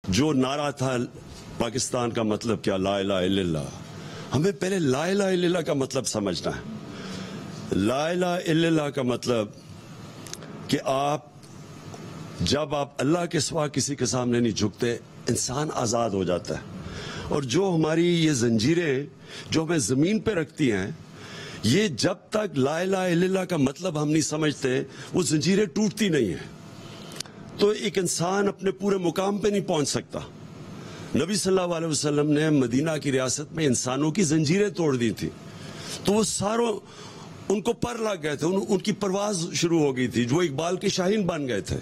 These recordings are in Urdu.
جو نعرہ تھا پاکستان کا مطلب کیا، لا الہ الا اللہ، ہمیں پہلے لا الہ الا اللہ کا مطلب سمجھنا ہے۔ لا الہ الا اللہ کا مطلب کہ جب آپ اللہ کے سوا کسی کے سامنے نہیں جھکتے، انسان آزاد ہو جاتا ہے۔ اور جو ہماری یہ زنجیریں جو ہمیں زمین پہ رکھتی ہیں، یہ جب تک لا الہ الا اللہ کا مطلب ہم نہیں سمجھتے، وہ زنجیریں ٹوٹتی نہیں ہیں۔ تو ایک انسان اپنے پورے مقام پہ نہیں پہنچ سکتا۔ نبی صلی اللہ علیہ وسلم نے مدینہ کی ریاست میں انسانوں کی زنجیریں توڑ دی تھی، تو وہ ان کو پر لگ گئے تھے، ان کی پرواز شروع ہو گئی تھی، جو اقبال کے شاہین بن گئے تھے۔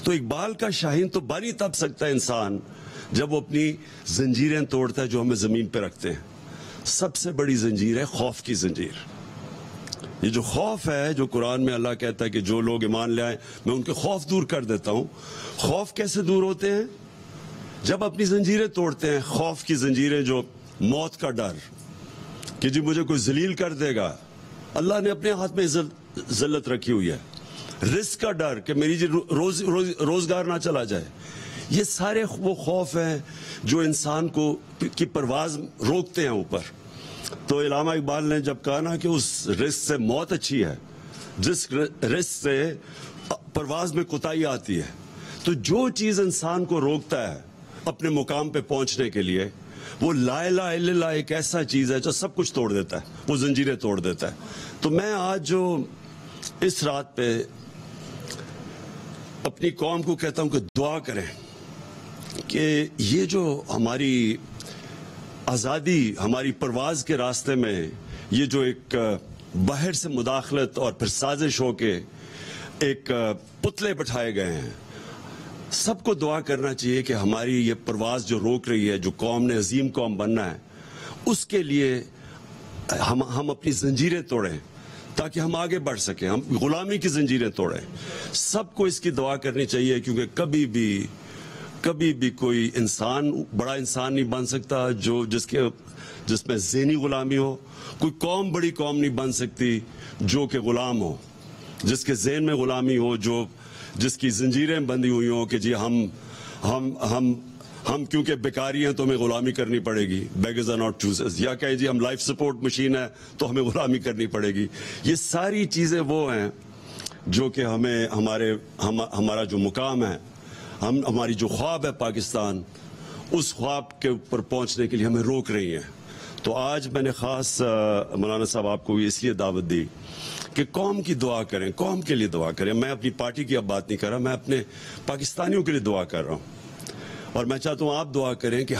تو اقبال کا شاہین تو بن ہی تب سکتا ہے انسان جب وہ اپنی زنجیریں توڑتا ہے جو ہمیں زمین پہ رکھتے ہیں۔ سب سے بڑی زنجیر ہے خوف کی زنجیر۔ یہ جو خوف ہے، جو قرآن میں اللہ کہتا ہے کہ جو لوگ ایمان لے آئیں میں ان کے خوف دور کر دیتا ہوں۔ خوف کیسے دور ہوتے ہیں؟ جب اپنی زنجیریں توڑتے ہیں۔ خوف کی زنجیریں جو موت کا ڈر کہ جی مجھے کوئی ذلیل کر دے گا، اللہ نے اپنے ہاتھ میں ذلت رکھی ہوئی ہے۔ رزق کا ڈر کہ میری جی روزگار نہ چلا جائے۔ یہ سارے وہ خوف ہیں جو انسان کی پرواز روکتے ہیں اوپر۔ تو علامہ اقبال نے جب کہا نا کہ اس رزق سے موت اچھی ہے، جس رزق سے پرواز میں کوتاہی آتی ہے، تو جو چیز انسان کو روکتا ہے اپنے مقام پہ پہنچنے کے لیے، وہ لا الہ الا اللہ ایک ایسا چیز ہے جو سب کچھ توڑ دیتا ہے، وہ زنجیریں توڑ دیتا ہے۔ تو میں آج جو اس رات پہ اپنی قوم کو کہتا ہوں کہ دعا کریں کہ یہ جو ہماری آزادی، ہماری پرواز کے راستے میں یہ جو ایک باہر سے مداخلت اور پھر سازش ہو کے ایک پتلے بٹھائے گئے ہیں، سب کو دعا کرنا چاہیے کہ ہماری یہ پرواز جو روک رہی ہے، جو قوم نے عظیم قوم بننا ہے، اس کے لیے ہم اپنی زنجیریں توڑیں تاکہ ہم آگے بڑھ سکیں، ہم غلامی کی زنجیریں توڑیں۔ سب کو اس کی دعا کرنی چاہیے، کیونکہ کبھی بھی کوئی انسان بڑا انسان نہیں بن سکتا جس میں ذہنی غلامی ہو۔ کوئی قوم بڑی قوم نہیں بن سکتی جو کہ غلام ہو، جس کے ذہن میں غلامی ہو، جس کی زنجیریں بندھی ہوئی ہوں کہ جی ہم کیونکہ بیکاری ہیں تو ہمیں غلامی کرنی پڑے گی، بیگرز آر ناٹ چوزرز، یا کہیں جی ہم لائف سپورٹ مشین ہے تو ہمیں غلامی کرنی پڑے گی۔ یہ ساری چیزیں وہ ہیں جو کہ ہمارا جو مقام ہے، ہماری جو خواب ہے پاکستان، اس خواب کے اوپر پہنچنے کے لیے ہمیں روک رہی ہیں۔ تو آج میں نے خاص مولانا صاحب آپ کو اس لیے دعوت دی کہ قوم کی دعا کریں، قوم کے لیے دعا کریں۔ میں اپنی پارٹی کی اب بات نہیں کر رہا، میں اپنے پاکستانیوں کے لیے دعا کر رہا ہوں، اور میں چاہتا ہوں آپ دعا کریں کہ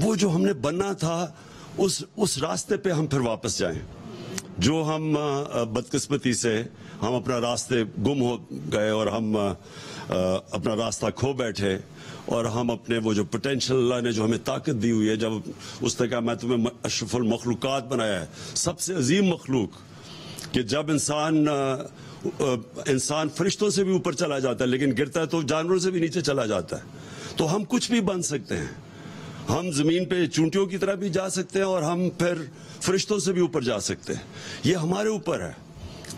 وہ جو ہم نے بننا تھا اس راستے پہ ہم پھر واپس جائیں۔ جو ہم بدقسمتی سے ہم اپنا راستے گم ہو گئے اور ہم اپنا راستہ کھو بیٹھے، اور ہم اپنے وہ جو پوٹینشل اللہ نے جو ہمیں طاقت دی ہوئی ہے، جب اس نے کہا میں تمہیں اشرف المخلوقات بنایا ہے، سب سے عظیم مخلوق، کہ جب انسان فرشتوں سے بھی اوپر چلا جاتا ہے لیکن گرتا ہے تو جانوروں سے بھی نیچے چلا جاتا ہے، تو ہم کچھ بھی بن سکتے ہیں۔ ہم زمین پہ چونٹیوں کی طرح بھی جا سکتے ہیں اور ہم پھر فرشتوں سے بھی اوپر جا سکتے ہیں۔ یہ ہمارے اوپر ہے،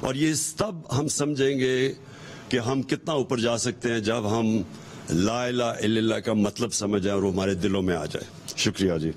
اور یہ تب ہم سمجھیں گے کہ ہم کتنا اوپر جا سکتے ہیں جب ہم لا الہ الا اللہ کا مطلب سمجھ جائیں اور وہ ہمارے دلوں میں آ جائے۔ شکریہ جی۔